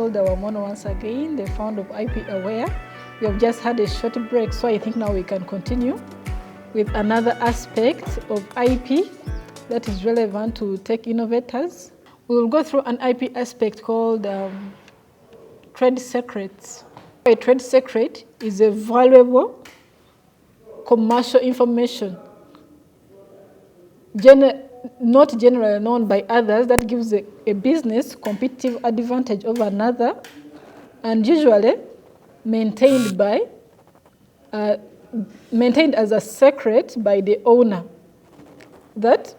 Hilda Wamono once again, the founder of IP Aware. We have just had a short break, so I think now we can continue with another aspect of IP that is relevant to tech innovators. We will go through an IP aspect called trade secrets. A trade secret is a valuable commercial information not generally known by others that gives a business competitive advantage over another, and usually maintained as a secret by the owner, that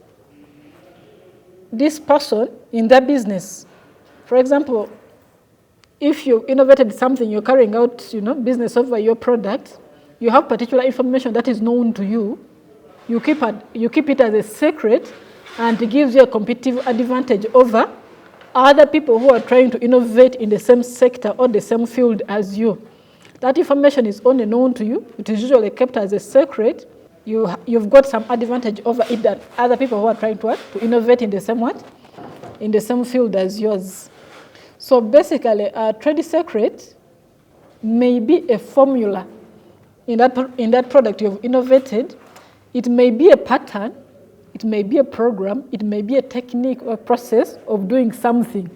this person in their business, for example, if you innovated something, you're carrying out business over your product, you have particular information that is known to you, you keep it as a secret, and it gives you a competitive advantage over other people who are trying to innovate in the same sector or the same field as you. That information is only known to you. It is usually kept as a secret. You've got some advantage over it than other people who are trying to innovate in the same in the same field as yours. So basically, a trade secret may be a formula in that product you've innovated. It may be a pattern, it may be a program, it may be a technique or process of doing something,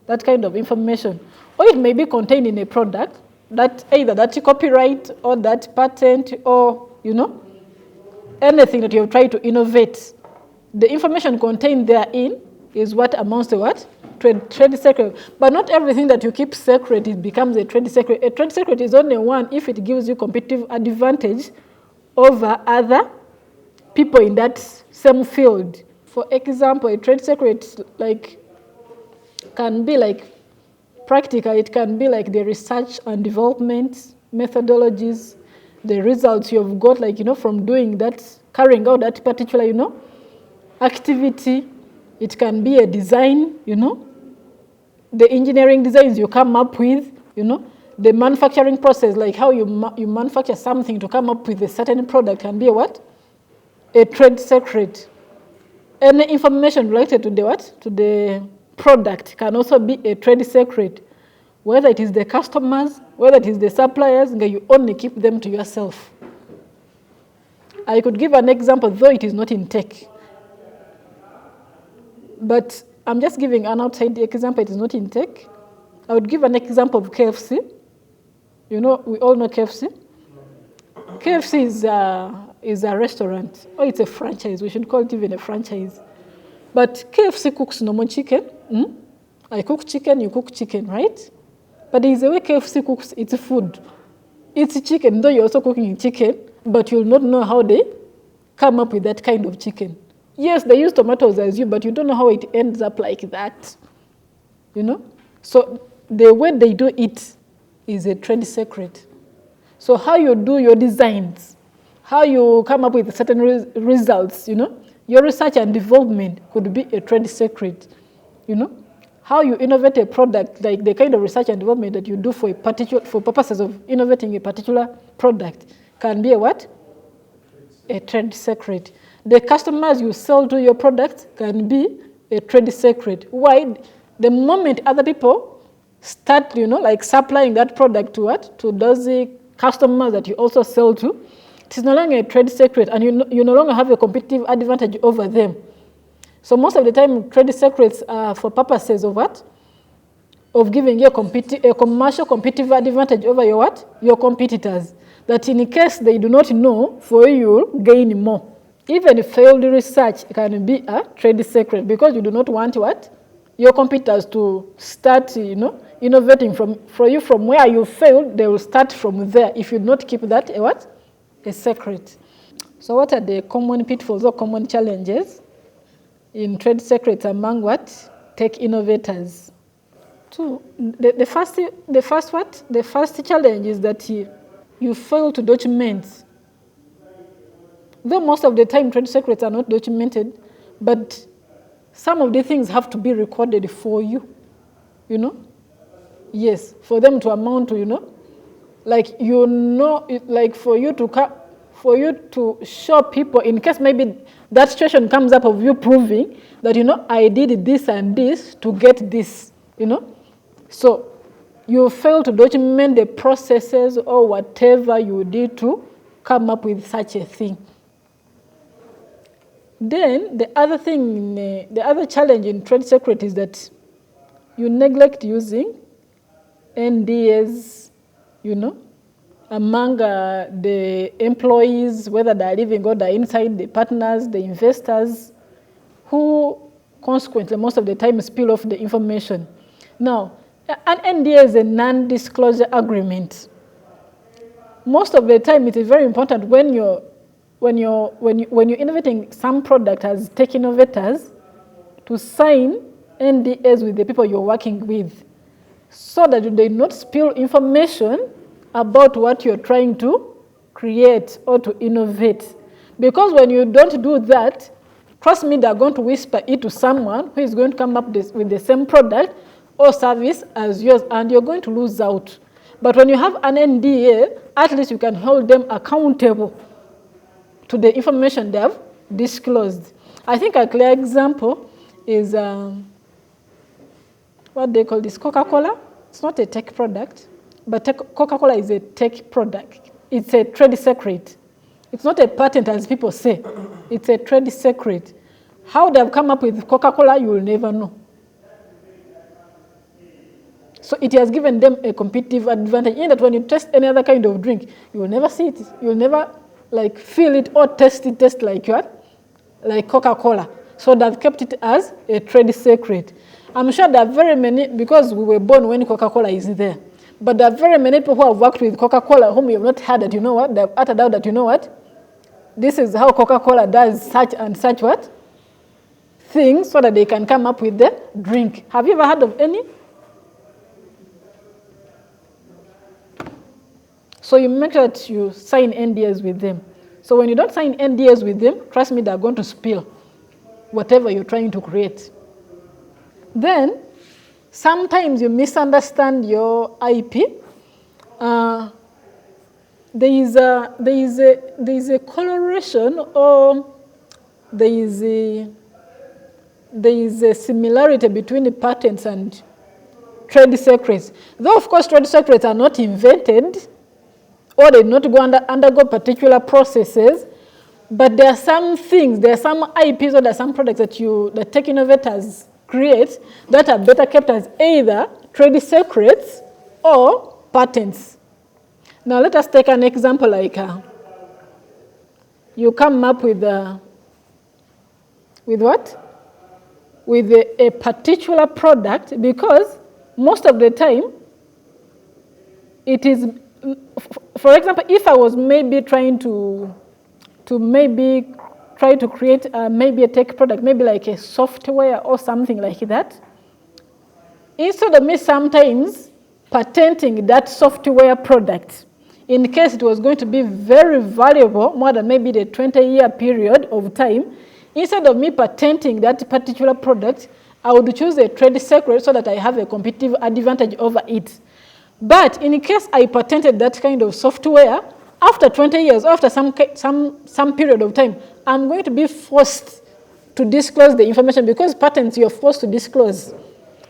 that kind of information. Or it may be contained in a product, that either that copyright or that patent or, anything that you've tried to innovate. The information contained therein is what amounts to what? Trade secret. But not everything that you keep secret, it becomes a trade secret. A trade secret is only one if it gives you competitive advantage over other people in that same field. For example, a trade secret can be practical. It can be like the research and development methodologies, the results you've got from doing that, carrying out that particular activity. It can be a design, the engineering designs you come up with, the manufacturing process, like how you manufacture something to come up with a certain product, can be a trade secret. Any information related to the product can also be a trade secret. Whether it is the customers, whether it is the suppliers, you only keep them to yourself. I could give an example, though it is not in tech. But I'm just giving an outside example, it is not in tech. I would give an example of KFC. We all know KFC. KFC is a restaurant, or it's a franchise. We should call it even a franchise. But KFC cooks normal chicken. I cook chicken, you cook chicken, right? But there is a way KFC cooks its food. It's chicken, though you're also cooking chicken, but you'll not know how they come up with that kind of chicken. Yes, they use tomatoes as you, but you don't know how it ends up like that. So the way they do it is a trade secret. So how you do your designs, how you come up with certain results, your research and development could be a trade secret. How you innovate a product, like the kind of research and development that you do for purposes of innovating a particular product, can be a trade secret. The customers you sell to your product can be a trade secret. Why? The moment other people start, supplying that product to those customers that you also sell to, it is no longer a trade secret, and you no longer have a competitive advantage over them. So most of the time, trade secrets are for purposes of of giving you a commercial competitive advantage over your competitors. That in case they do not know, for you gain more. Even failed research can be a trade secret, because you do not want your competitors to start innovating from where you failed. They will start from there if you do not keep that a secret. So what are the common pitfalls or common challenges in trade secrets among tech innovators? The first challenge is that you fail to document. Though most of the time trade secrets are not documented, but some of the things have to be recorded for you, Yes, for them to amount to, for you to show people, in case maybe that situation comes up of you proving that, I did this and this to get this, So you fail to document the processes or whatever you did to come up with such a thing. Then the other thing, the other challenge in trade secret is that you neglect using NDAs, among the employees, whether they're living or they're inside, the partners, the investors, who consequently most of the time spill off the information. Now, an NDA is a non-disclosure agreement. Most of the time, it is very important when you're innovating some product as tech innovators to sign NDAs with the people you're working with, so that they not spill information about what you're trying to create or to innovate. Because when you don't do that, trust me, they're going to whisper it to someone who is going to come up with the same product or service as yours, and you're going to lose out. But when you have an NDA, at least you can hold them accountable to the information they have disclosed. I think a clear example is what they call this, Coca-Cola. It's not a tech product, but Coca-Cola is a tech product. It's a trade secret. It's not a patent as people say. It's a trade secret. How they've come up with Coca-Cola, you will never know. So it has given them a competitive advantage in that when you test any other kind of drink, you will never see it. You will never feel it or taste like what? Like Coca-Cola. So they've kept it as a trade secret. I'm sure there are very many, because we were born when Coca-Cola is there, but there are very many people who have worked with Coca-Cola whom you have not heard that, they've uttered out that, this is how Coca-Cola does such and such what? Things, so that they can come up with the drink. Have you ever heard of any? So you make sure that you sign NDAs with them. So when you don't sign NDAs with them, trust me, they're going to spill whatever you're trying to create. Then, sometimes you misunderstand your IP. There is a correlation, or there is a similarity between the patents and trade secrets. Though, of course, trade secrets are not invented, or they do not undergo particular processes, but there are some things, there are some IPs, or there are some products that the tech innovators create that are better kept as either trade secrets or patents. Now let us take an example like you come up with what? With a particular product, because most of the time it is, for example, if I was maybe trying to create maybe a tech product, maybe like a software or something like that, instead of me sometimes patenting that software product, in case it was going to be very valuable, more than maybe the 20-year period of time, instead of me patenting that particular product, I would choose a trade secret so that I have a competitive advantage over it. But in case I patented that kind of software, after 20 years, after some period of time, I'm going to be forced to disclose the information, because patents you're forced to disclose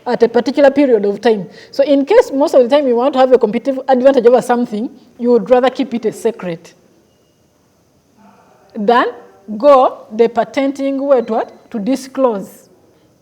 at a particular period of time. So in case most of the time you want to have a competitive advantage over something, you would rather keep it a secret than go the patenting way to disclose.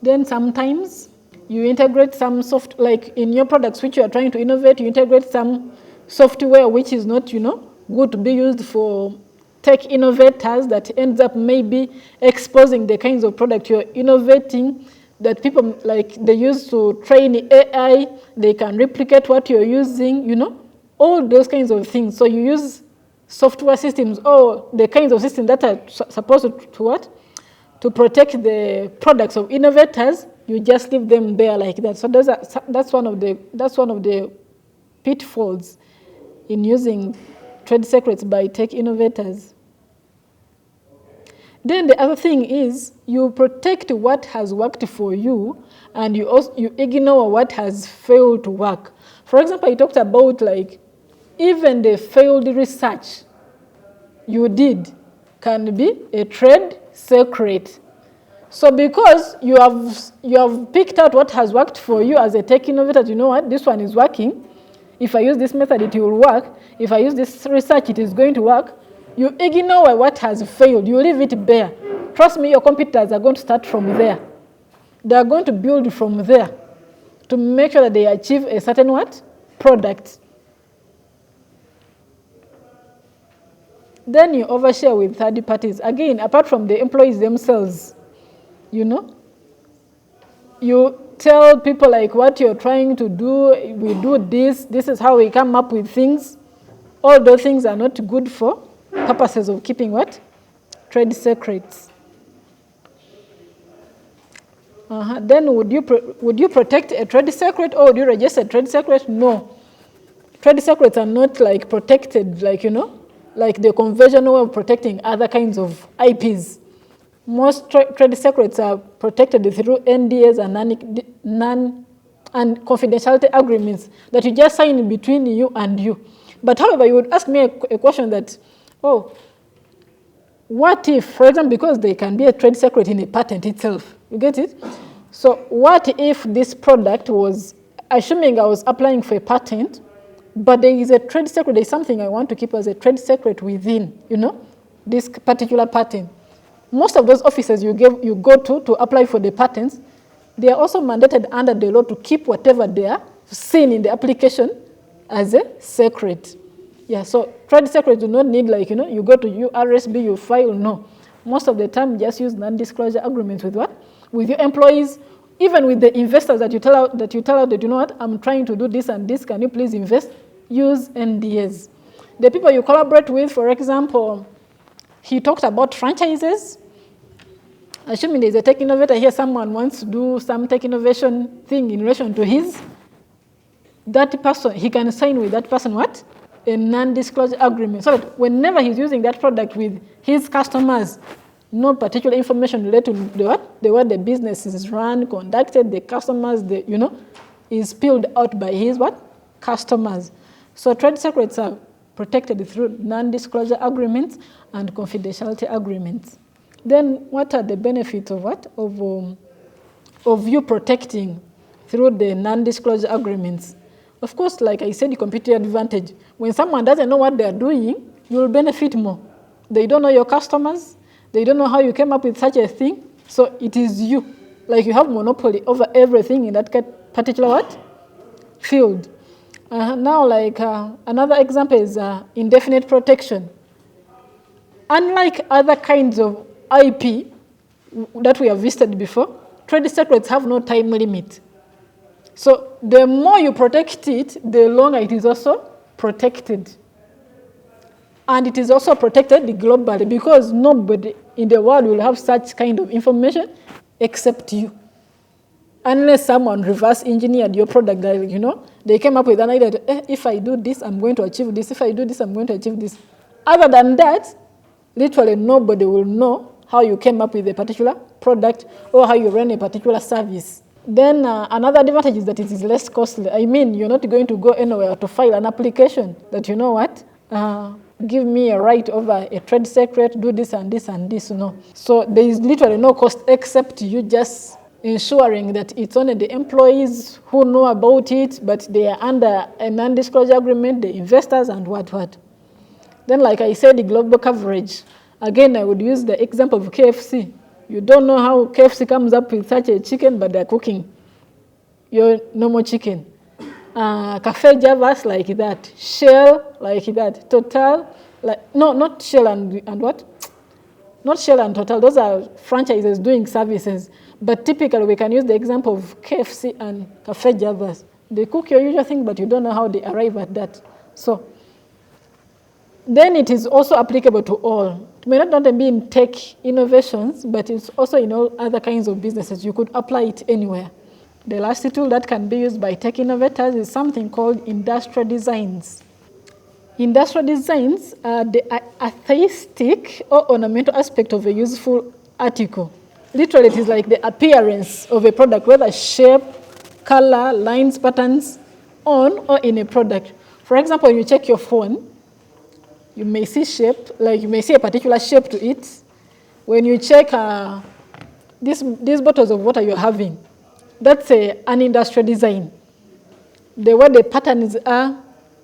Then sometimes you integrate some like in your products which you are trying to innovate, you integrate some software which is not, good to be used for tech innovators, that ends up maybe exposing the kinds of product you're innovating that people they use to train AI, they can replicate what you're using, all those kinds of things. So you use software systems or the kinds of systems that are supposed to protect the products of innovators, you just leave them there like that. So that's one of the pitfalls in using trade secrets by tech innovators. Then the other thing is you protect what has worked for you, and you ignore what has failed to work. For example, I talked about even the failed research you did can be a trade secret. So because you have picked out what has worked for you as a tech innovator, you know what, this one is working. If I use this method, it will work. If I use this research, it is going to work. You ignore what has failed. You leave it bare. Trust me, your competitors are going to start from there. They are going to build from there to make sure that they achieve a certain what? Product. Then you overshare with third parties. Again, apart from the employees themselves, you know, you tell people like what you're trying to do, we do this is how we come up with things. All those things are not good for purposes of keeping what? Trade secrets. Then would you protect a trade secret, or would you register a trade secret? No. Trade secrets are not like protected, like, you know, like the conventional way of protecting other kinds of IPs. Most trade secrets are protected through NDAs and confidentiality agreements that you just sign between you and you. But however, you would ask me a question that, what if, for example, because there can be a trade secret in a patent itself, you get it? So what if this product was, assuming I was applying for a patent, but there is a trade secret, there is something I want to keep as a trade secret within, you know, this particular patent. Most of those offices you go to apply for the patents, they are also mandated under the law to keep whatever they are seen in the application as a secret. Yeah, so trade secrets do not need, like, you know, you go to URSB, you file, no. Most of the time, just use non-disclosure agreements with what? With your employees, even with the investors that you tell out that, you know what, I'm trying to do this and this, can you please invest? Use NDAs. The people you collaborate with, for example, he talked about franchises. Assuming there's a tech innovator here, someone wants to do some tech innovation thing in relation to his, that person, he can sign with that person what? A non-disclosure agreement. So that whenever he's using that product with his customers, no particular information related to the way the business is run, conducted, the customers, you know, is spilled out by his what? Customers. So trade secrets are protected through non-disclosure agreements and confidentiality agreements. Then what are the benefits of what? Of you protecting through the non-disclosure agreements? Of course, like I said, competitive advantage. When someone doesn't know what they're doing, you will benefit more. They don't know your customers. They don't know how you came up with such a thing. So it is you. Like you have monopoly over everything in that particular what? Field. Now, like another example is indefinite protection. Unlike other kinds of IP that we have visited before, trade secrets have no time limit. So the more you protect it, the longer it is also protected. And it is also protected globally because nobody in the world will have such kind of information except you. Unless someone reverse engineered your product, you know, they came up with an idea that, if I do this, I'm going to achieve this. If I do this, I'm going to achieve this. Other than that, literally nobody will know how you came up with a particular product or how you run a particular service. Then another advantage is that it is less costly. I mean, you're not going to go anywhere to file an application that, you know what, give me a right over a trade secret, do this and this and this, no. So there is literally no cost except you just ensuring that it's only the employees who know about it, but they are under a non-disclosure agreement, the investors and what. Then, like I said, the global coverage. Again, I would use the example of KFC. You don't know how KFC comes up with such a chicken, but they're cooking your normal chicken. Cafe Javas like that. Shell like that. Total, like, no, not Shell and what? Not Shell and Total. Those are franchises doing services. But typically, we can use the example of KFC and Cafe Javas. They cook your usual thing, but you don't know how they arrive at that. So then it is also applicable to all. It may not only be in tech innovations, but it's also in all other kinds of businesses. You could apply it anywhere. The last tool that can be used by tech innovators is something called industrial designs. Industrial designs are the aesthetic or ornamental aspect of a useful article. Literally, it is like the appearance of a product, whether shape, color, lines, patterns, on or in a product. For example, when you check your phone, you may see shape, like you may see a particular shape to it. When you check these bottles of water you're having, that's an industrial design. The way the patterns are,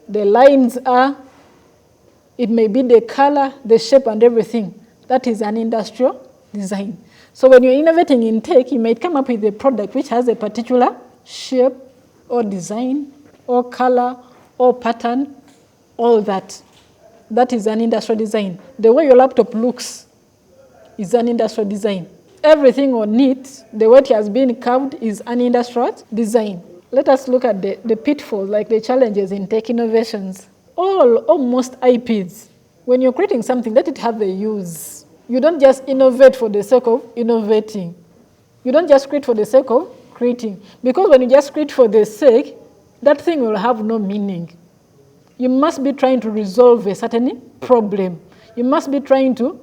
the lines are, it may be the color, the shape, and everything. That is an industrial design. So when you're innovating in tech, you might come up with a product which has a particular shape or design or color or pattern, all that. That is an industrial design. The way your laptop looks is an industrial design. Everything on it, the way it has been carved, is an industrial design. Let us look at the pitfalls, like the challenges in tech innovations. Almost IPs. When you're creating something, let it have a use. You don't just innovate for the sake of innovating. You don't just create for the sake of creating. Because when you just create for the sake, that thing will have no meaning. You must be trying to resolve a certain problem. You must be trying to,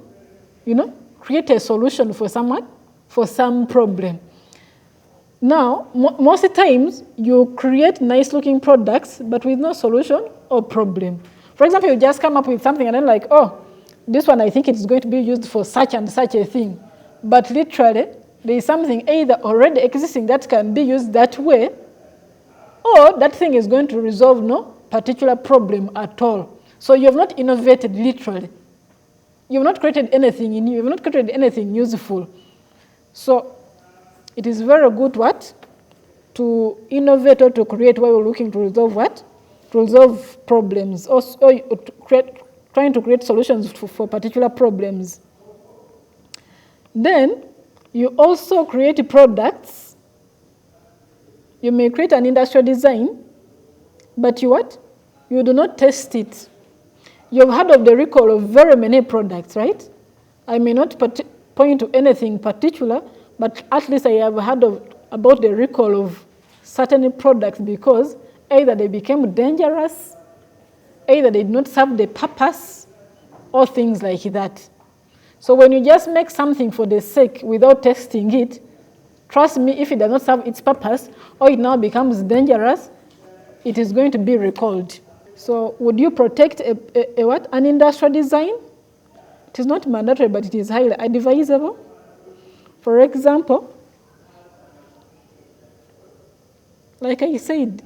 create a solution for someone, for some problem. Now, most times, you create nice-looking products, but with no solution or problem. For example, you just come up with something and then like, oh, this one I think it's going to be used for such and such a thing. But literally, there is something either already existing that can be used that way, or that thing is going to resolve no particular problem at all. So you have not innovated literally. You have not created anything new. You have not created anything useful. So it is very good to innovate or to create while you're looking to resolve what? To resolve problems, or trying to create solutions for particular problems. Then you also create products. You may create an industrial design, but you do not test it. You've heard of the recall of very many products, right? I may not point to anything particular, but at least I have heard about the recall of certain products because either they became dangerous, either they did not serve the purpose, or things like that. So when you just make something for the sake without testing it, trust me, if it does not serve its purpose, or it now becomes dangerous, it is going to be recalled. So would you protect an industrial design? It is not mandatory, but it is highly advisable. For example, like I said,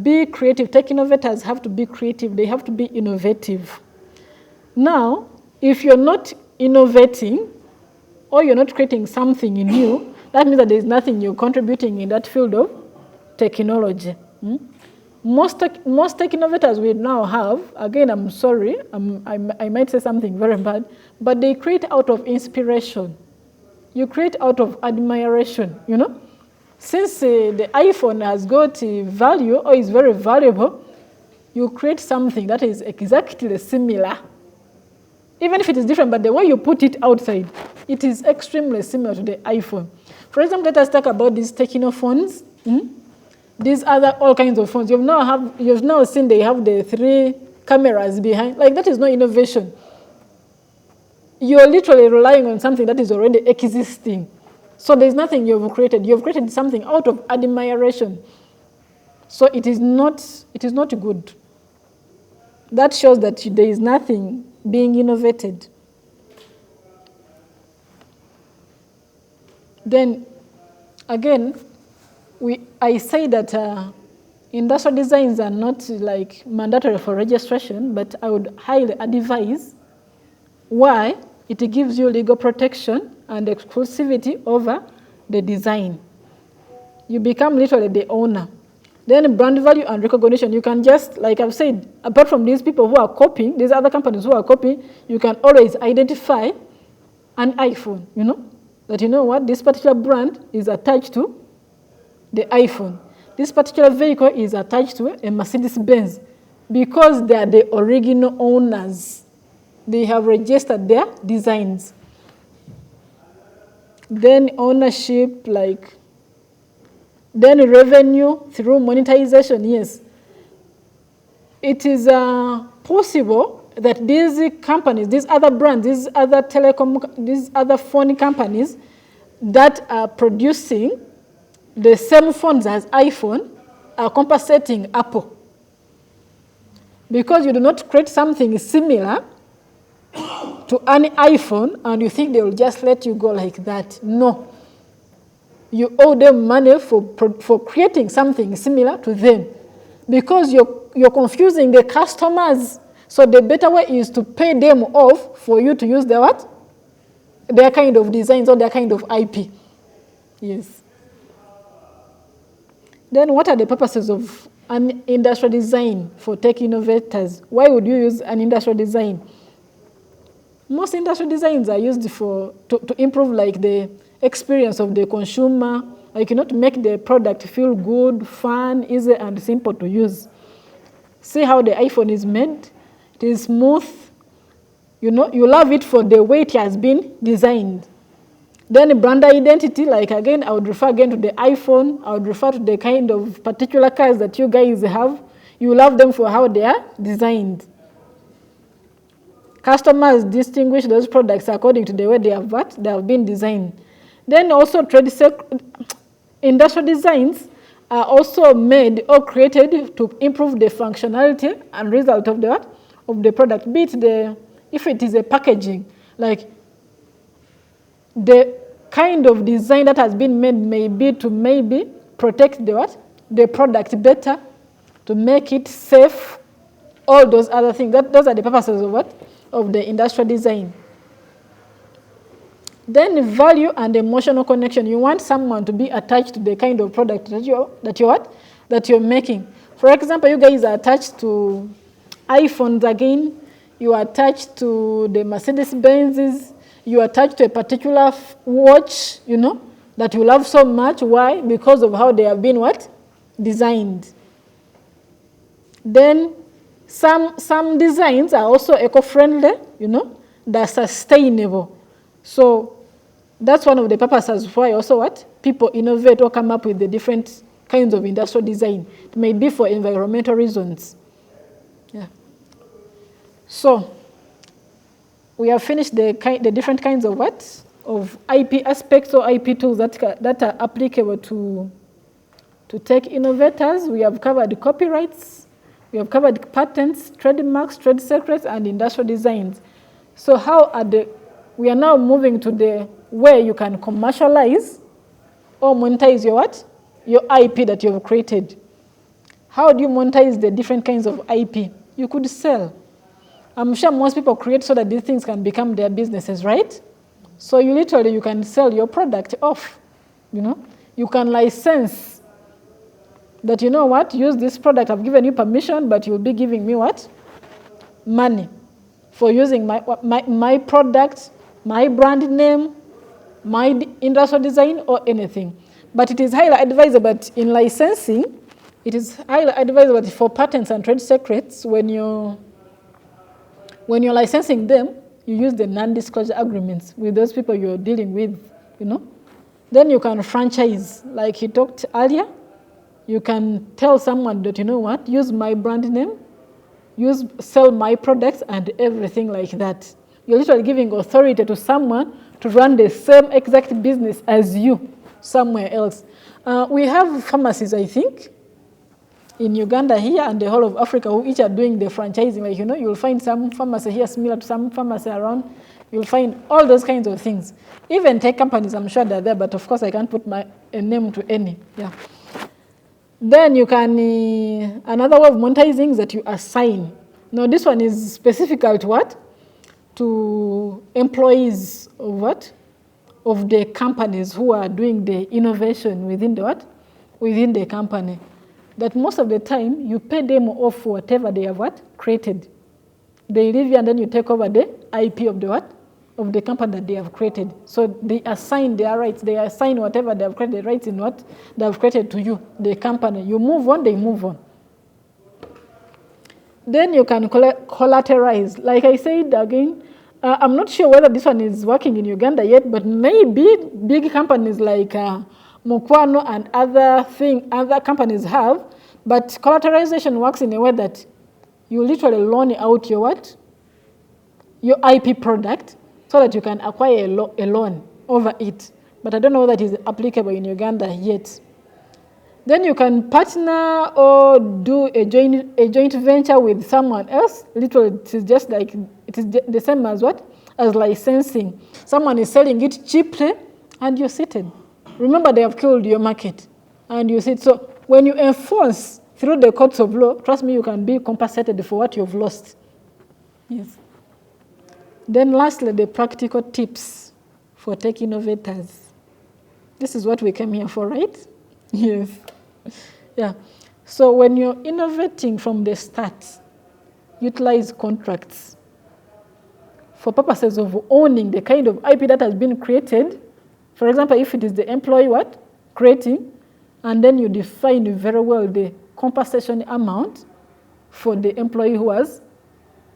be creative. Tech innovators have to be creative. They have to be innovative. Now, if you're not innovating or you're not creating something new, that means that there's nothing you're contributing in that field of technology. Most tech innovators we now have, again, I'm sorry, I might say something very bad, but they create out of inspiration. You create out of admiration, Since the iPhone has got value or is very valuable, you create something that is exactly similar. Even if it is different, but the way you put it outside, it is extremely similar to the iPhone. For example, let us talk about these techno phones. These other all kinds of phones. You've now seen they have the 3 cameras behind. Like, that is no innovation. You're literally relying on something that is already existing. So there's nothing you've created. You've created something out of admiration. So it is not good. That shows that there is nothing being innovated. Then, again, I say that industrial designs are not like mandatory for registration, but I would highly advise. Why? It gives you legal protection and exclusivity over the design. You become literally the owner. Then brand value and recognition. You can just, like I've said, apart from these people who are copying, these other companies who are copying, you can always identify an iPhone, that this particular brand is attached to the iPhone. This particular vehicle is attached to a Mercedes-Benz because they are the original owners. They have registered their designs. Then ownership, then revenue through monetization, yes. It is possible that these companies, these other brands, these other phone companies that are producing the same phones as iPhone are compensating Apple. Because you do not create something similar to an iPhone and you think they will just let you go like that. No. you owe them money for creating something similar to them, because you're confusing the customers. So the better way is to pay them off for you to use their what? Their kind of designs or their kind of IP. Yes. Then what are the purposes of an industrial design for tech innovators? Why would you use an industrial design? Most industrial designs are used to improve like the experience of the consumer, like, you know, to make the product feel good, fun, easy, and simple to use. See how the iPhone is made? It is smooth. You know, you love it for the way it has been designed. Then brand identity, like again, I would refer again to the iPhone. I would refer to the kind of particular cars that you guys have. You love them for how they are designed. Customers distinguish those products according to the way they have been designed. Then also industrial designs are also made or created to improve the functionality and result of the product. Be it if it is a packaging, like the kind of design that has been made may be to protect the product better, to make it safe, all those other things. Those are the purposes of the industrial design. Then value and emotional connection. You want someone to be attached to the kind of product that you're making. For example, you guys are attached to iPhones again. You are attached to the Mercedes-Benzes. You are attached to a particular watch, you know, that you love so much. Why? Because of how they have been designed. Then some designs are also eco-friendly, you know, they're sustainable. So that's one of the purposes why also people innovate or come up with the different kinds of industrial design. It may be for environmental reasons. Yeah. So we have finished the different kinds of of IP aspects or IP tools that are applicable to tech innovators. We have covered the copyrights. We have covered patents, trademarks, trade secrets, and industrial designs. So we are now moving to the way you can commercialize or monetize your IP that you have created. How do you monetize the different kinds of IP? You could sell. I'm sure most people create so that these things can become their businesses, right? So you can sell your product off. You know, you can license that, you know what, use this product. I've given you permission, but you'll be giving me money for using my product, my brand name, my industrial design, or anything. But it is highly advisable in licensing. It is highly advisable for patents and trade secrets when you're licensing them, you use the non-disclosure agreements with those people you're dealing with, you know. Then you can franchise, like he talked earlier. You can tell someone that, you know what, use my brand name, sell my products and everything like that. You're literally giving authority to someone to run the same exact business as you somewhere else. We have pharmacies, I think, in Uganda here and the whole of Africa who each are doing the franchising. Like, you know, you'll find some pharmacy here similar to some pharmacy around. You'll find all those kinds of things. Even tech companies, I'm sure they're there, but of course I can't put a name to any. Yeah. Then you can, another way of monetizing is that you assign. Now this one is specific to to employees of the companies who are doing the innovation within the company. That most of the time you pay them off for whatever they have created. They leave you and then you take over the IP of the company that they have created. So they assign their rights. They assign whatever they have created, rights in what they have created to you, the company. You move on, they move on. Then you can collateralize. Like I said again, I'm not sure whether this one is working in Uganda yet, but maybe big companies like Wamono and other companies have, but collateralization works in a way that you literally loan out your IP product so that you can acquire a loan over it. But I don't know that is applicable in Uganda yet. Then you can partner or do a joint venture with someone else. Literally, it is just like, it is the same as as licensing. Someone is selling it cheaply and you're seated. remember they have killed your market. And you see, so when you enforce through the courts of law, trust me, you can be compensated for what you've lost. Yes. Then lastly, the practical tips for tech innovators. This is what we came here for, right? Yes. Yeah. So when you're innovating from the start, utilize contracts for purposes of owning the kind of IP that has been created. For example, if it is the employee creating, and then you define very well the compensation amount for the employee who has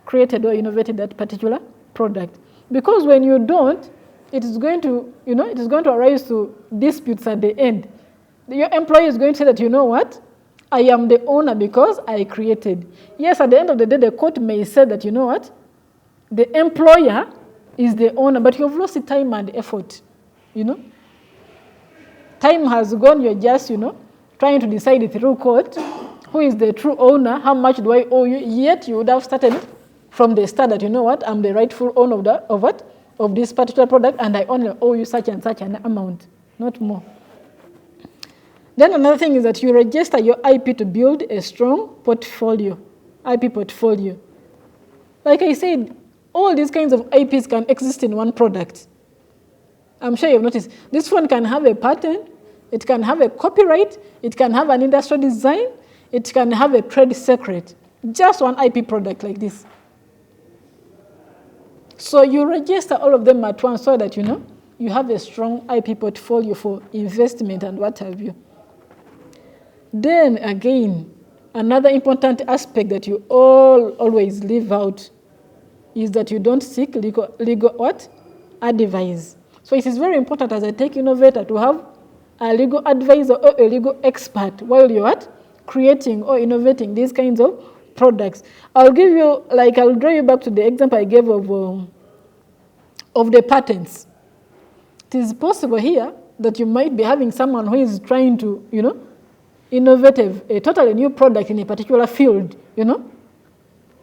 created or innovated that particular product. Because when you don't, it is going to, it is going to arise to disputes at the end. Your employee is going to say that, you know what, I am the owner because I created. Yes, at the end of the day, the court may say that, you know what, the employer is the owner, but you've lost the time and effort, Time has gone, you're just, trying to decide through court who is the true owner, how much do I owe you, yet you would have started from the start that, you know what, I'm the rightful owner of this particular product, and I only owe you such and such an amount, not more. Then another thing is that you register your IP to build a strong portfolio, IP portfolio. Like I said, all these kinds of IPs can exist in one product. I'm sure you've noticed. This one can have a patent, it can have a copyright, it can have an industrial design, it can have a trade secret. Just one IP product like this. So you register all of them at once so that, you have a strong IP portfolio for investment and what have you. Then again, another important aspect that you always leave out is that you don't seek legal advice. So it is very important as a tech innovator to have a legal advisor or a legal expert while you're creating or innovating these kinds of products. I'll draw you back to the example I gave of the patents. It is possible here that you might be having someone who is trying to, innovate a totally new product in a particular field,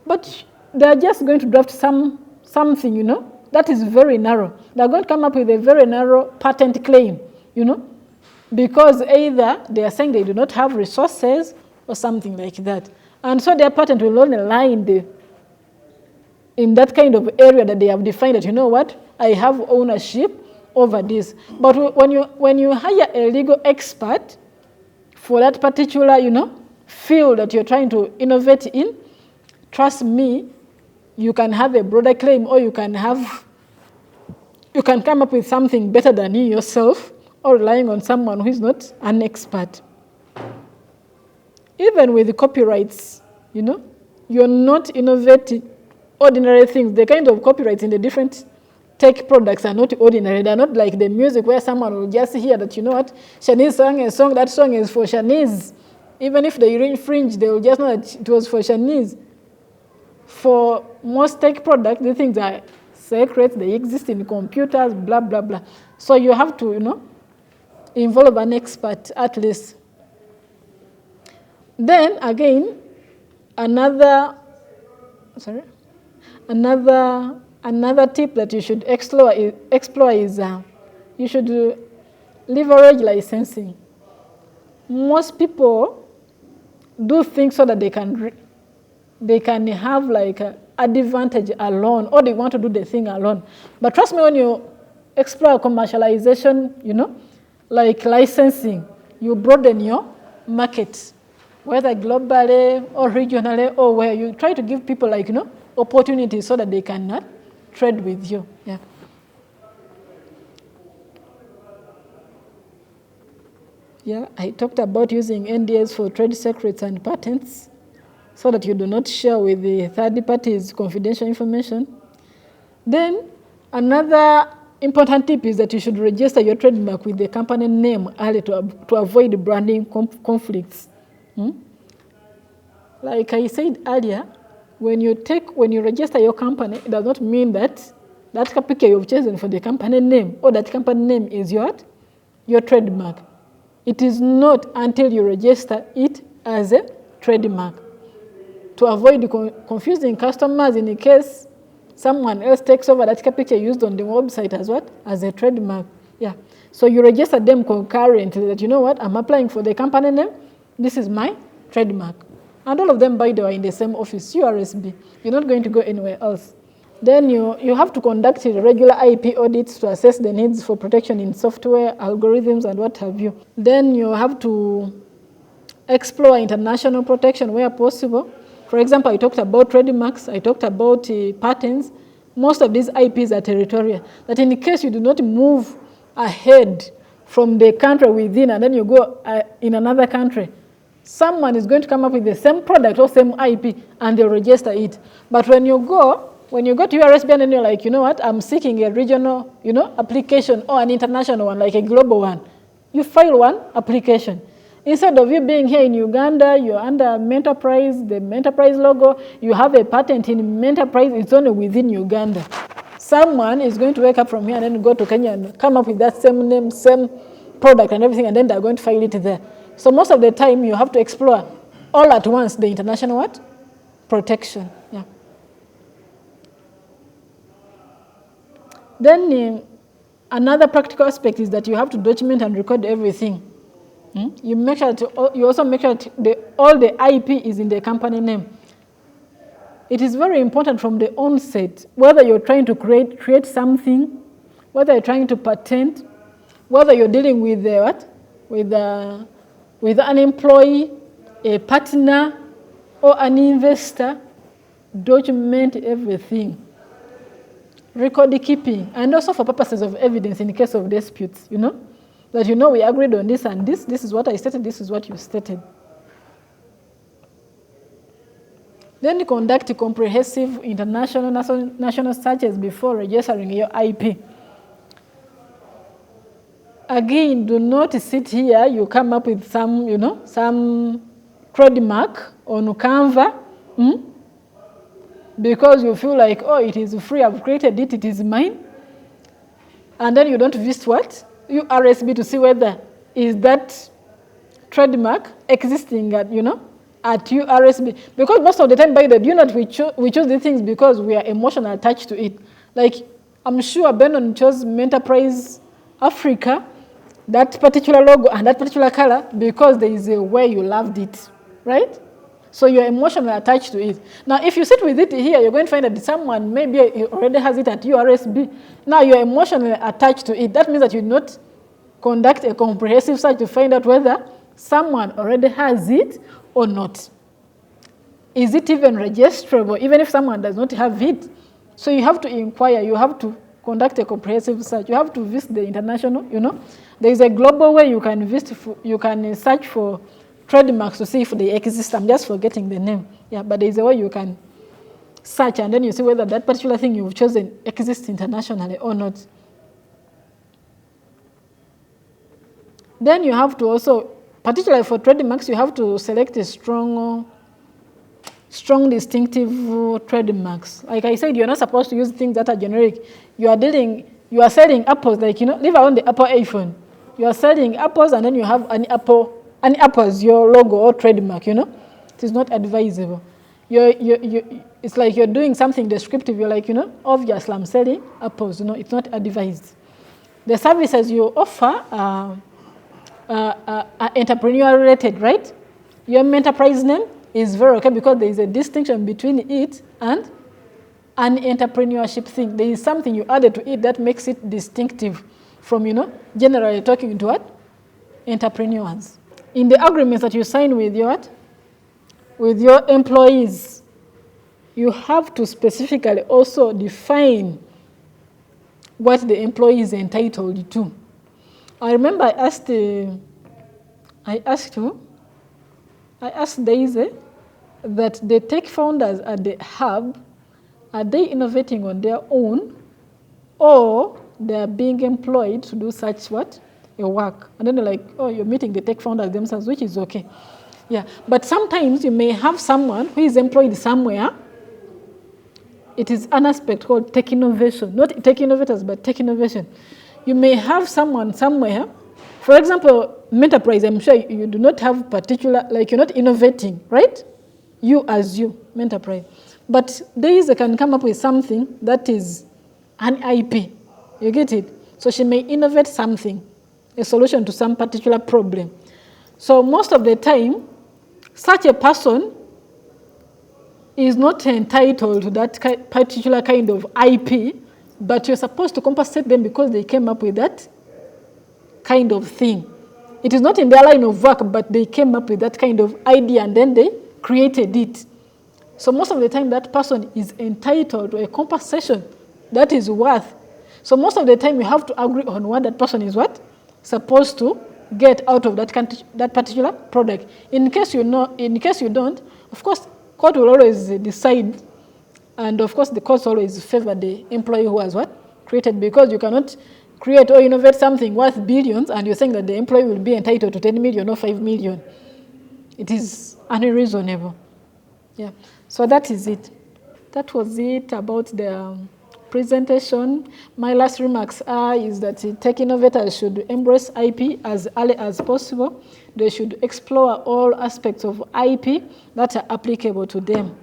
But they're just going to draft something, that is very narrow. They're going to come up with a very narrow patent claim, because either they are saying they do not have resources or something like that. And so their patent will only lie in that kind of area that they have defined that, you know what, I have ownership over this. But when you hire a legal expert for that particular, field that you're trying to innovate in, trust me, you can have a broader claim, or you can come up with something better than you yourself, or relying on someone who is not an expert. Even with the copyrights, you're not innovating ordinary things. The kind of copyrights in the different tech products are not ordinary. They're not like the music where someone will just hear that, you know what, Shanice sang a song, that song is for Shanice. Even if they infringe, they will just know that it was for Shanice. For most tech products, these things are secret, they exist in computers, blah, blah, blah. So you have to, involve an expert at least. Then again, another tip that you should explore is you should leverage licensing. Most people do things so that they can have like an advantage alone, or they want to do the thing alone. But trust me, when you explore commercialization, like licensing, you broaden your market, whether globally or regionally, or where you try to give people opportunities so that they can trade with you. Yeah. Yeah, I talked about using NDAs for trade secrets and patents so that you do not share with the third parties confidential information. Then another important tip is that you should register your trademark with the company name early to avoid branding conflicts. Like I said earlier, when you register your company, it does not mean that picture you've chosen for the company name or that company name is your trademark. It is not until you register it as a trademark. To avoid confusing customers in the case someone else takes over that picture used on the website as a trademark. Yeah. So you register them concurrently that, you know what, I'm applying for the company name. This is my trademark. And all of them, by the way, are in the same office, URSB. You're not going to go anywhere else. Then you have to conduct regular IP audits to assess the needs for protection in software, algorithms, and what have you. Then you have to explore international protection where possible. For example, I talked about trademarks, I talked about patents. Most of these IPs are territorial. That in case you do not move ahead from the country within and then you go in another country, someone is going to come up with the same product or same IP and they'll register it. But when you go to URSB and then you're like, you know what, I'm seeking a regional, application or an international one, like a global one, you file one application. Instead of you being here in Uganda, you're under Menterprise, the Menterprise logo, you have a patent in Menterprise, it's only within Uganda. Someone is going to wake up from here and then go to Kenya and come up with that same name, same product and everything, and then they're going to file it there. So most of the time, you have to explore all at once the international what? Protection. Yeah. Then another practical aspect is that you have to document and record everything. You make sure you also make sure all the IP is in the company name. It is very important from the onset, whether you're trying to create something, whether you're trying to patent, whether you're dealing with with an employee, a partner, or an investor, document everything. Record keeping, and also for purposes of evidence in the case of disputes, that we agreed on this and this is what I stated, this is what you stated. Then you conduct a comprehensive international national searches before registering your IP. Again, do not sit here, you come up with some trademark on Canva, because you feel like, oh, it is free, I've created it, it is mine. And then you don't visit what? URSB to see whether is that trademark existing at URSB. Because most of the time, by the way, we choose these things because we are emotionally attached to it. Like, I'm sure Benon chose Menterprise Africa, that particular logo and that particular color, because there is a way you loved it, right? So you're emotionally attached to it. Now, if you sit with it here, you're going to find that someone maybe already has it at URSB. Now you're emotionally attached to it. That means that you not conduct a comprehensive search to find out whether someone already has it or not. Is it even registrable, even if someone does not have it? So you have to inquire, you have to conduct a comprehensive search. You have to visit the international, There is a global way you can visit, you can search for trademarks to see if they exist. I'm just forgetting the name. Yeah, but there's a way you can search and then you see whether that particular thing you've chosen exists internationally or not. Then you have to also, particularly for trademarks, you have to select a strong distinctive trademarks. Like I said, you're not supposed to use things that are generic. You are selling apples, like, leave out the Apple iPhone. You are selling apples and then you have an apple as your logo or trademark, It is not advisable. It's like you're doing something descriptive. You're like, obviously I'm selling apples, It's not advised. The services you offer are entrepreneur related, right? Your enterprise name is very okay because there is a distinction between it and an entrepreneurship thing. There is something you added to it that makes it distinctive from, generally talking to what? Entrepreneurs. In the agreements that you sign with your employees, you have to specifically also define what the employee is entitled to. I remember I asked Daisy that the tech founders at the hub, are they innovating on their own or they're being employed to do such what? A work. And then they're like, oh, you're meeting the tech founders themselves, which is okay. Yeah, but sometimes you may have someone who is employed somewhere. It is an aspect called tech innovation, not tech innovators, but tech innovation. You may have someone somewhere. For example, Menterprise, I'm sure you do not have particular, like you're not innovating, right? You as you, Menterprise. But Daisy can come up with something that is an IP. You get it? So she may innovate something, a solution to some particular problem. So most of the time, such a person is not entitled to that particular kind of IP, but you're supposed to compensate them because they came up with that kind of thing. It is not in their line of work, but they came up with that kind of idea and then they created it. So most of the time, that person is entitled to a compensation that is worth. So most of the time, you have to agree on what that person is supposed to get out of that particular product. In case you don't, of course, court will always decide, and of course, the courts always favor the employee who has created, because you cannot create or innovate something worth billions, and you're saying that the employee will be entitled to 10 million or 5 million. It is unreasonable. Yeah. So that is it. That was it about the presentation. My last remarks is that tech innovators should embrace IP as early as possible. They should explore all aspects of IP that are applicable to them.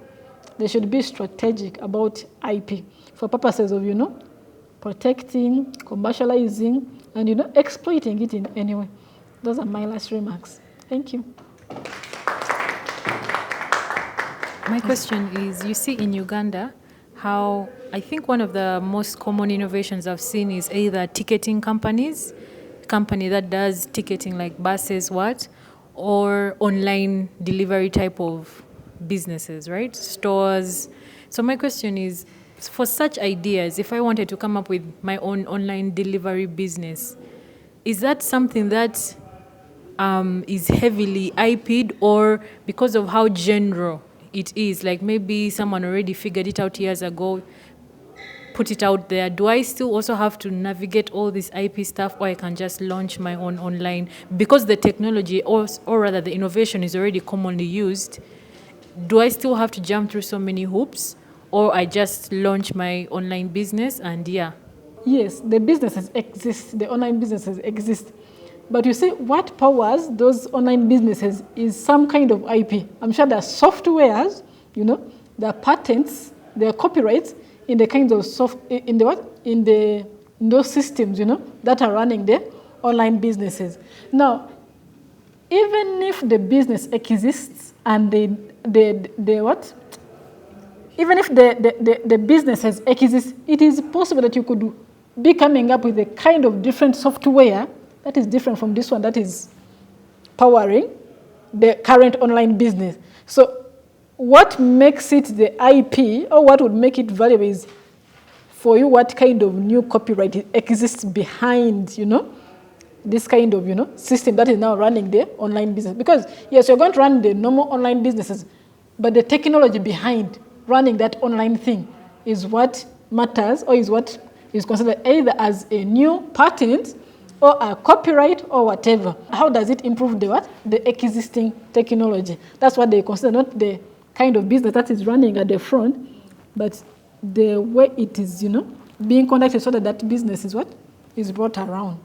They should be strategic about IP for purposes of, protecting, commercializing, and, exploiting it in any way. Those are my last remarks. Thank you. My question is, you see in Uganda how I think one of the most common innovations I've seen is either ticketing company that does ticketing like buses, or online delivery type of businesses, right? Stores. So my question is, for such ideas, if I wanted to come up with my own online delivery business, is that something that is heavily IP'd, or because of how general it is, like maybe someone already figured it out years ago, put it out there, do I still also have to navigate all this IP stuff, or I can just launch my own online because the technology or rather the innovation is already commonly used? Do I still have to jump through so many hoops, or I just launch my online business and yeah? Yes, the businesses exist, the online businesses exist. But you see, what powers those online businesses is some kind of IP. I'm sure there are softwares, there are patents, there are copyrights in the kinds of in those systems, that are running the online businesses. Now, even if the business exists and even if the businesses exist, it is possible that you could be coming up with a kind of different software that is different from this one that is powering the current online business. So what makes it the IP, or what would make it valuable, is for you what kind of new copyright exists behind, this kind of, system that is now running the online business. Because, yes, you're going to run the normal online businesses, but the technology behind running that online thing is what matters, or is what is considered either as a new patent or a copyright or whatever. How does it improve the existing technology? That's what they consider, not the kind of business that is running at the front, but the way it is, being conducted, so that business is brought around.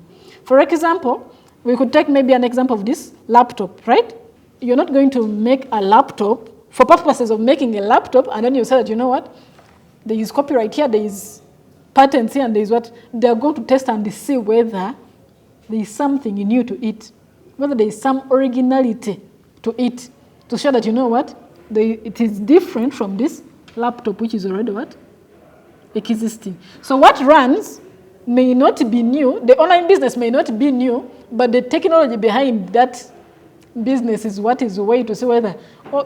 For example, we could take maybe an example of this laptop, right? You're not going to make a laptop for purposes of making a laptop, and then you say that, there is copyright here, there is patents here, and there is they're going to test and see whether there is something new to it, whether there is some originality to it, to show that, it is different from this laptop, which is already existing. So what runs may not be new, the online business may not be new, but the technology behind that business is what is the way to see whether,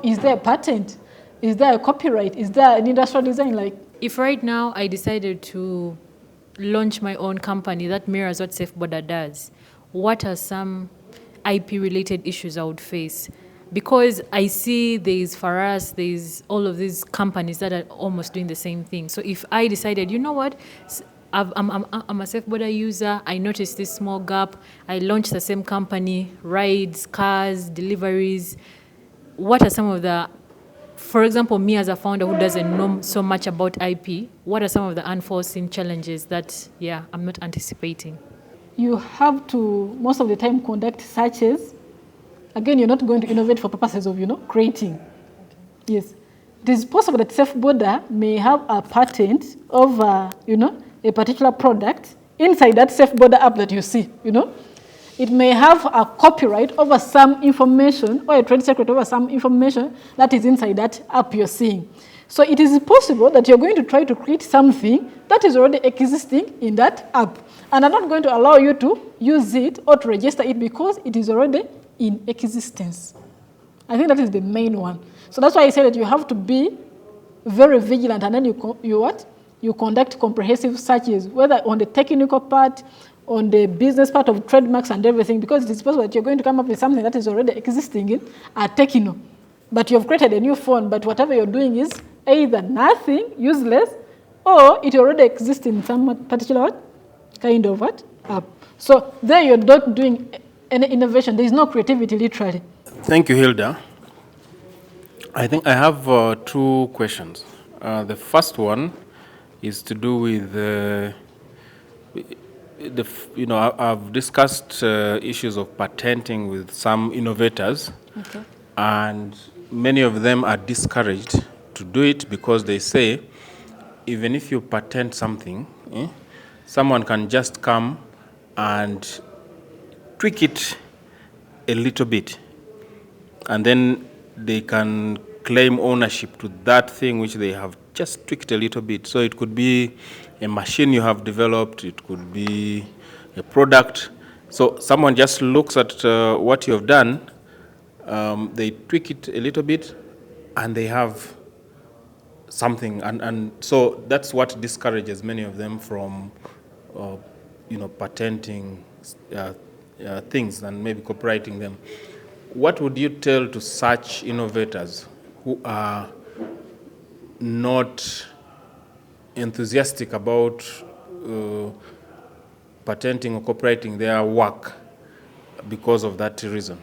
is there a patent? Is there a copyright? Is there an industrial design? If right now I decided to launch my own company that mirrors what Safe Border does, what are some IP-related issues I would face? Because I see there's all of these companies that are almost doing the same thing. So if I decided, I'm a Safe Border user, I noticed this small gap, I launched the same company, rides, cars, deliveries, what are some of the, for example, me as a founder who doesn't know so much about IP, what are some of the unforeseen challenges that, I'm not anticipating? You have to, most of the time, conduct searches. Again, you're not going to innovate for purposes of, creating. Yes. It is possible that Safe Border may have a patent over, a particular product inside that safe border app that you see, it may have a copyright over some information or a trade secret over some information that is inside that app you're seeing. So it is possible that you're going to try to create something that is already existing in that app, and I'm not going to allow you to use it or to register it because it is already in existence. I think that is the main one. So that's why I say that you have to be very vigilant, and then you conduct comprehensive searches, whether on the technical part, on the business part of trademarks and everything, because it is possible that you're going to come up with something that is already existing in a techno. But you've created a new phone, but whatever you're doing is either nothing, useless, or it already exists in some particular kind of app. So there you're not doing any innovation. There is no creativity, literally. Thank you, Hilda. I think I have 2 questions. The first one is to do with I've discussed issues of patenting with some innovators, Okay. and many of them are discouraged to do it because they say, even if you patent something, someone can just come and tweak it a little bit, and then they can claim ownership to that thing which they have just tweaked a little bit. So it could be a machine you have developed, it could be a product. So someone just looks at what you have done, they tweak it a little bit, and they have something. And so that's what discourages many of them from patenting things and maybe copyrighting them. What would you tell to such innovators who are not enthusiastic about patenting or copyrighting their work because of that reason?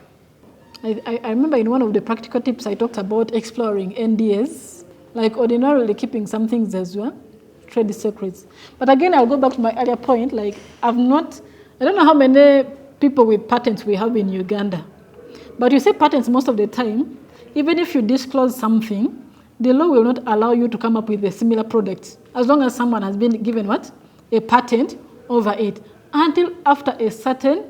I remember in one of the practical tips I talked about exploring NDAs, like ordinarily keeping some things as well, trade secrets. But again, I'll go back to my earlier point, like I don't know how many people with patents we have in Uganda. But you say patents most of the time, even if you disclose something, the law will not allow you to come up with a similar product as long as someone has been given a patent over it, until after a certain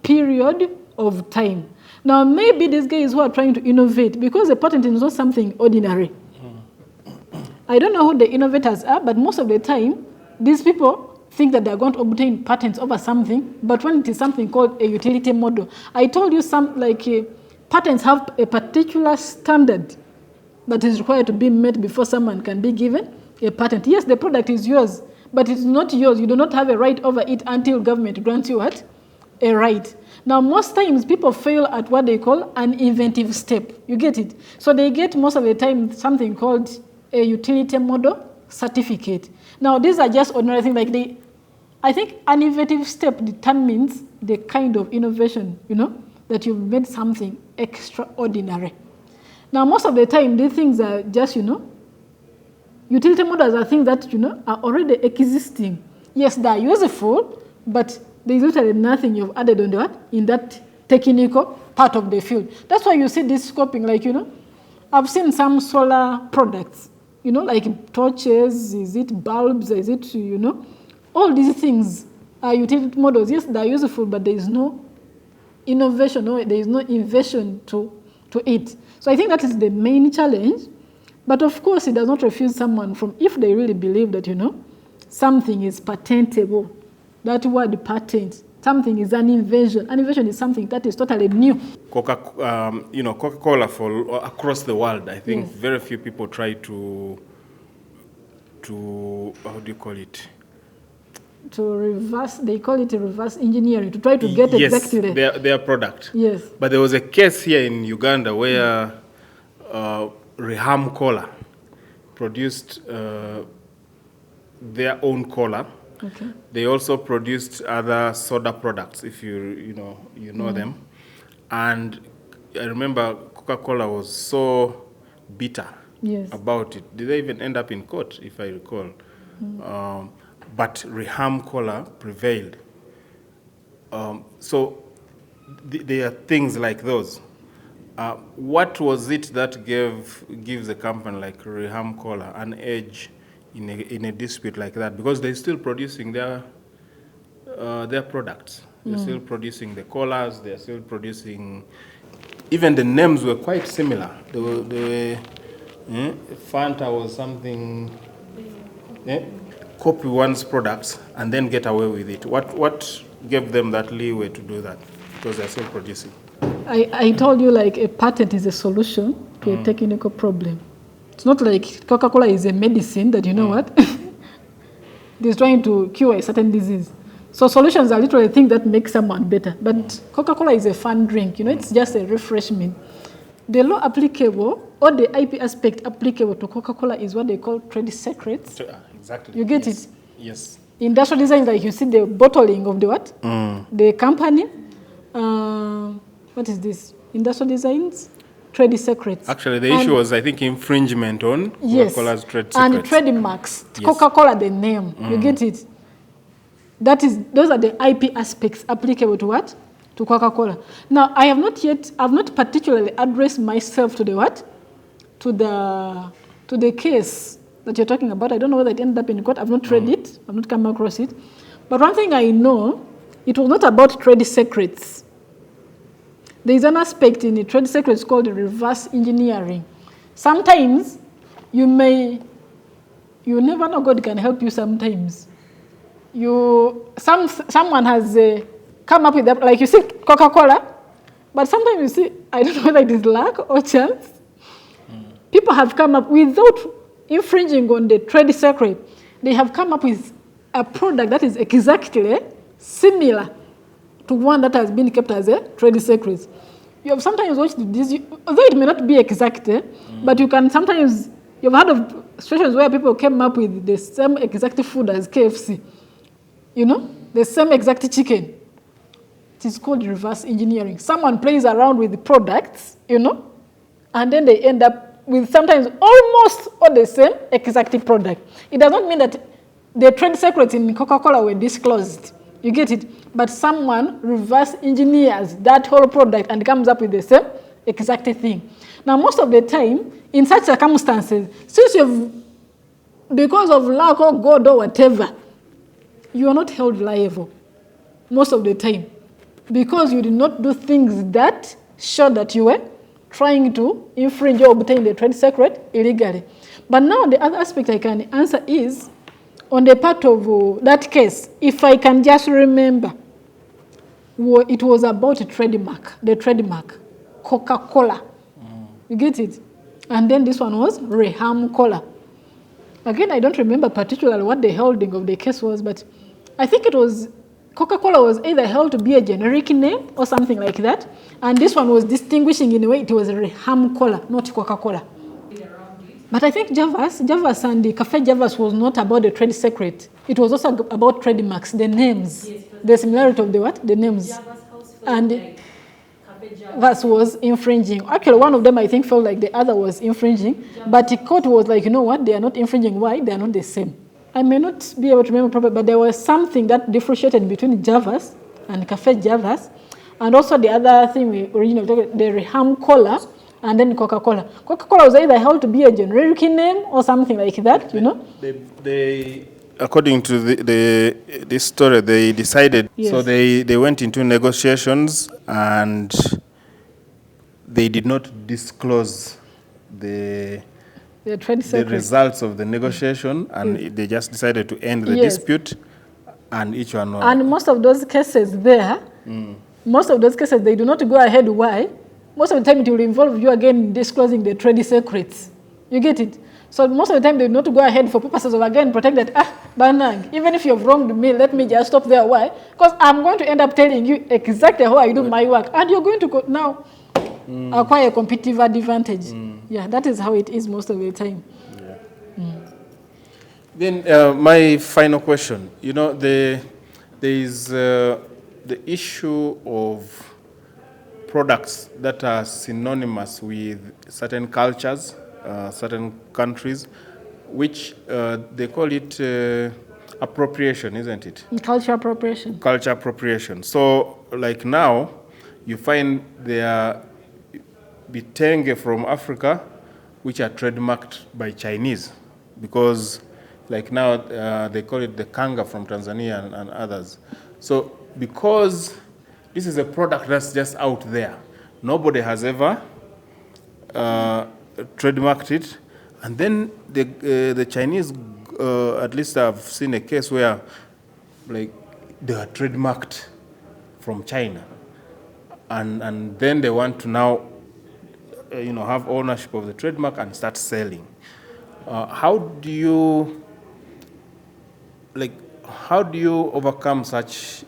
period of time. Now, maybe these guys who are trying to innovate, because a patent is not something ordinary. I don't know who the innovators are, but most of the time, these people think that they're going to obtain patents over something, but when it is something called a utility model, I told you patents have a particular standard that is required to be met before someone can be given a patent. Yes, the product is yours, but it's not yours. You do not have a right over it until government grants you a right. Now, most times people fail at what they call an inventive step. You get it? So they get most of the time something called a utility model certificate. Now, these are just ordinary things. I think an inventive step determines the kind of innovation, that you've made something extraordinary. Now, most of the time, these things are just, utility models are things that, are already existing. Yes, they are useful, but there is literally nothing you've added on in that technical part of the field. That's why you see this scoping, I've seen some solar products, like torches, is it bulbs, is it, all these things are utility models. Yes, they are useful, but there is no innovation, or there is no invention to it. So I think that is the main challenge. But of course, it does not refuse someone from, if they really believe that, something is patentable. That word patent, something is an invention. An invention is something that is totally new. Coca-Cola for across the world, I think very few people try to how do you call it? They call it reverse engineering, to try to get exactly their product. Yes. But there was a case here in Uganda where Reham Cola produced their own cola. Okay. They also produced other soda products, if you know them. And I remember Coca-Cola was so bitter about it. Did they even end up in court, if I recall? But Reham Cola prevailed. So there are things like those. What was it that gives a company like Reham Cola an edge in a dispute like that? Because they're still producing their their products. They're still producing the collars. They're still producing. Even the names were quite similar. Fanta was something. Copy one's products and then get away with it. What gave them that leeway to do that? Because they're still producing. I told you, like, a patent is a solution to a technical problem. It's not like Coca-Cola is a medicine that, you know what, it's trying to cure a certain disease. So solutions are literally things that make someone better. But Coca-Cola is a fun drink, it's just a refreshment. The law applicable, or the IP aspect applicable to Coca-Cola is what they call trade secrets. Exactly. You get it? Yes. Industrial design, like you see the bottling of the what? The company. What is this? Industrial designs, trade secrets. Actually, the issue was, I think, infringement on Coca-Cola's trade secrets. And trademarks. Yes. Coca-Cola, the name. You get it? Those are the IP aspects applicable to what? To Coca-Cola. Now, I've not particularly addressed myself to the what? To the case that you're talking about. I don't know whether it ended up in court. I've not read it. I've not come across it. But one thing I know, it was not about trade secrets. There is an aspect in the trade secrets called reverse engineering. Sometimes you never know, God can help you sometimes. Someone has come up with that, like you see Coca-Cola, but sometimes you see, I don't know whether it is luck or chance. People have come up without infringing on the trade secret. They have come up with a product that is exactly similar to one that has been kept as a trade secret. You have sometimes watched this, although it may not be exact, but you can sometimes, you've heard of situations where people came up with the same exact food as KFC. The same exact chicken. It is called reverse engineering. Someone plays around with the products, and then they end up with sometimes almost all the same exact product. It does not mean that the trade secrets in Coca-Cola were disclosed. You get it? But someone reverse engineers that whole product and comes up with the same exact thing. Now, most of the time, in such circumstances, because of luck or God or whatever, you are not held liable most of the time because you did not do things that show that you were trying to infringe or obtain the trade secret illegally. But now the other aspect I can answer is, on the part of that case, if I can just remember, it was about the trademark, Coca-Cola. You get it? And then this one was Reham Cola. Again, I don't remember particularly what the holding of the case was, but I think it was Coca-Cola was either held to be a generic name or something like that. And this one was distinguishing in a way it was Reham Cola, not Coca-Cola. But I think Javas and the Cafe Javas was not about the trade secret. It was also about trademarks, the names, the similarity of the what? The names. And Javas was infringing. Actually, one of them I think felt like the other was infringing. But the court was like, you know what? They are not infringing. Why? They are not the same. I may not be able to remember properly, but there was something that differentiated between Javas and Cafe Javas. And also the other thing we originally talked about, the Reham Cola. And then Coca-Cola. Coca-Cola was either held to be a generic name or something like that, They according to this story, they decided. Yes. So they went into negotiations and they did not disclose the results of the negotiation, and they just decided to end the dispute, and each one. And most of those cases they do not go ahead. Why? Most of the time it will involve you again disclosing the trade secrets. You get it? So most of the time they do not go ahead for purposes of again protect that, Banang, even if you've wronged me, let me just stop there. Why? Because I'm going to end up telling you exactly how I do my work. And you're going to now acquire a competitive advantage. Yeah, that is how it is most of the time. Yeah. Then my final question, there is the issue of products that are synonymous with certain cultures, certain countries, which they call it appropriation, isn't it? Culture appropriation. Culture appropriation. So, like now, you find there are bitenge from Africa, which are trademarked by Chinese, because, like now, they call it the kanga from Tanzania and others. So because this is a product that's just out there, nobody has ever trademarked it, and then the Chinese, at least I've seen a case where, like, they are trademarked from China, and then they want to now, have ownership of the trademark and start selling. How do you overcome such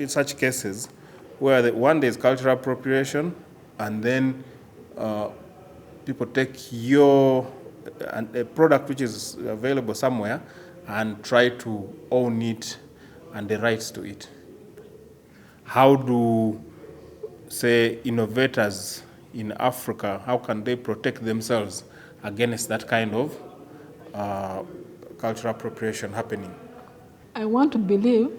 such cases where there's cultural appropriation, and then people take a product which is available somewhere and try to own it and the rights to it? How do, say, innovators in Africa, how can they protect themselves against that kind of cultural appropriation happening? I want to believe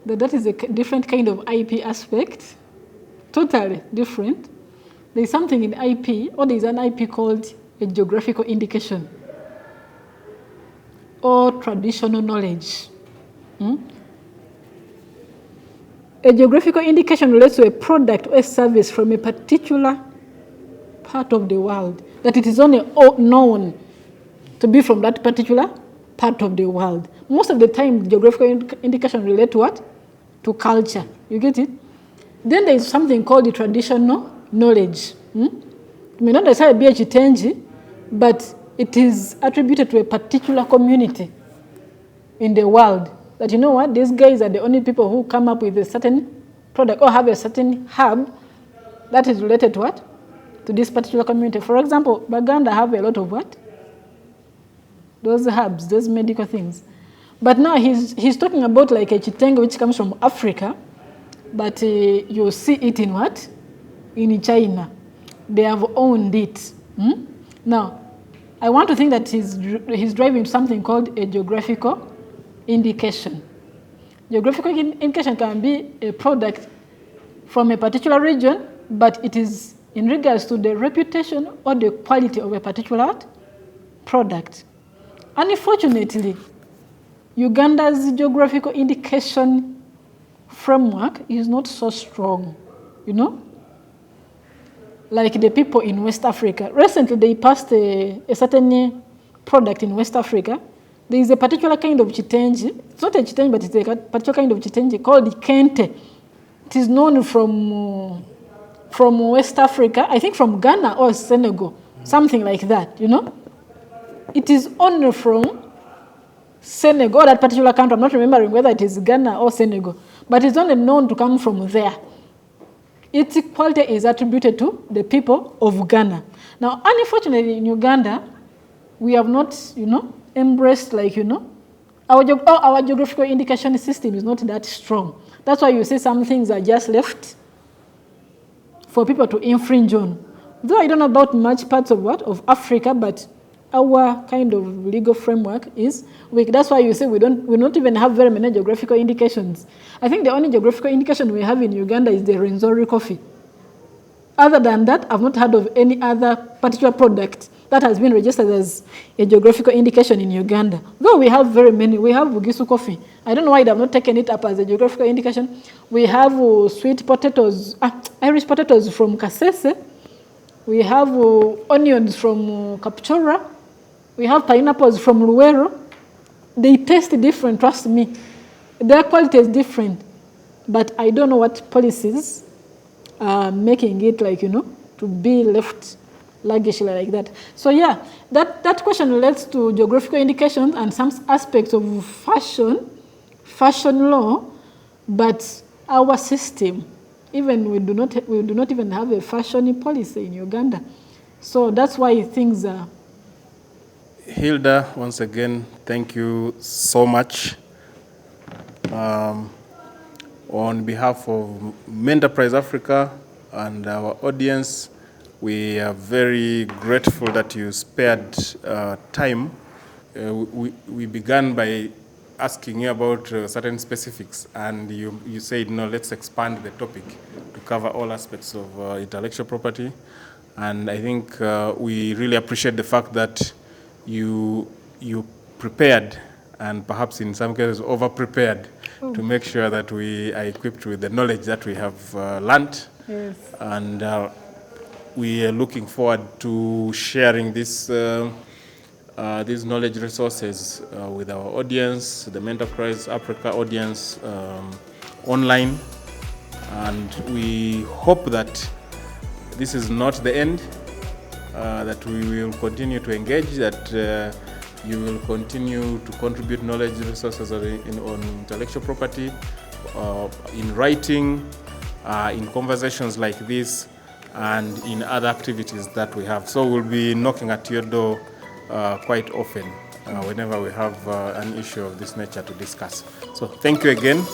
that is a different kind of IP aspect, totally different. There's something in IP, or there's an IP called a geographical indication or traditional knowledge. A geographical indication relates to a product or a service from a particular part of the world, that it is only known to be from that particular part of the world. Most of the time, geographical indication relate to what? To culture. You get it? Then there is something called the traditional knowledge. It may not necessarily be a chitenji, but it is attributed to a particular community in the world. That, you know what, these guys are the only people who come up with a certain product or have a certain herb that is related to what? To this particular community. For example, Baganda have a lot of what? Those herbs, those medical things. But now he's talking about like a chitenge which comes from Africa, but you see it in what? In China. They have owned it. Now, I want to think that he's driving something called a geographical indication. Geographical indication can be a product from a particular region, but it is in regards to the reputation or the quality of a particular product. Unfortunately, Uganda's geographical indication framework is not so strong, like the people in West Africa. Recently, they passed a certain product in West Africa. There is a particular kind of chitenji. It's not a chitenji, but it's a particular kind of chitenji called the kente. It is known from West Africa, I think from Ghana or Senegal, something like that, It is only from Senegal, that particular country. I'm not remembering whether it is Ghana or Senegal, but it's only known to come from there. Its quality is attributed to the people of Ghana. Now, unfortunately, in Uganda, we have not, embraced, our geographical indication system is not that strong. That's why you see some things are just left for people to infringe on. Though I don't know about much parts of Africa, but our kind of legal framework is weak. That's why you see we don't even have very many geographical indications. I think the only geographical indication we have in Uganda is the Rwenzori coffee. Other than that, I've not heard of any other particular product that has been registered as a geographical indication in Uganda. Though we have very many. We have Bugisu coffee. I don't know why they have not taken it up as a geographical indication. We have sweet potatoes, Irish potatoes from Kasese. We have onions from Kapchora. We have pineapples from Luero. They taste different, trust me. Their quality is different. But I don't know what policies are making it to be left luggishly like that. So yeah, that question relates to geographical indications and some aspects of fashion law, but our system, even we do not even have a fashion policy in Uganda. So that's why things are. Hilda, once again, thank you so much. On behalf of Menterprise Africa and our audience, we are very grateful that you spared time. We began by asking you about certain specifics, and you said, no, let's expand the topic to cover all aspects of intellectual property. And I think we really appreciate the fact that you prepared, and perhaps in some cases over-prepared, to make sure that we are equipped with the knowledge that we have learnt. Yes. And we are looking forward to sharing these knowledge resources with our audience, the Menterprise Africa audience online. And we hope that this is not the end, that we will continue to engage, that you will continue to contribute knowledge resources on intellectual property, in writing, in conversations like this, and in other activities that we have. So we'll be knocking at your door quite often whenever we have an issue of this nature to discuss. So thank you again.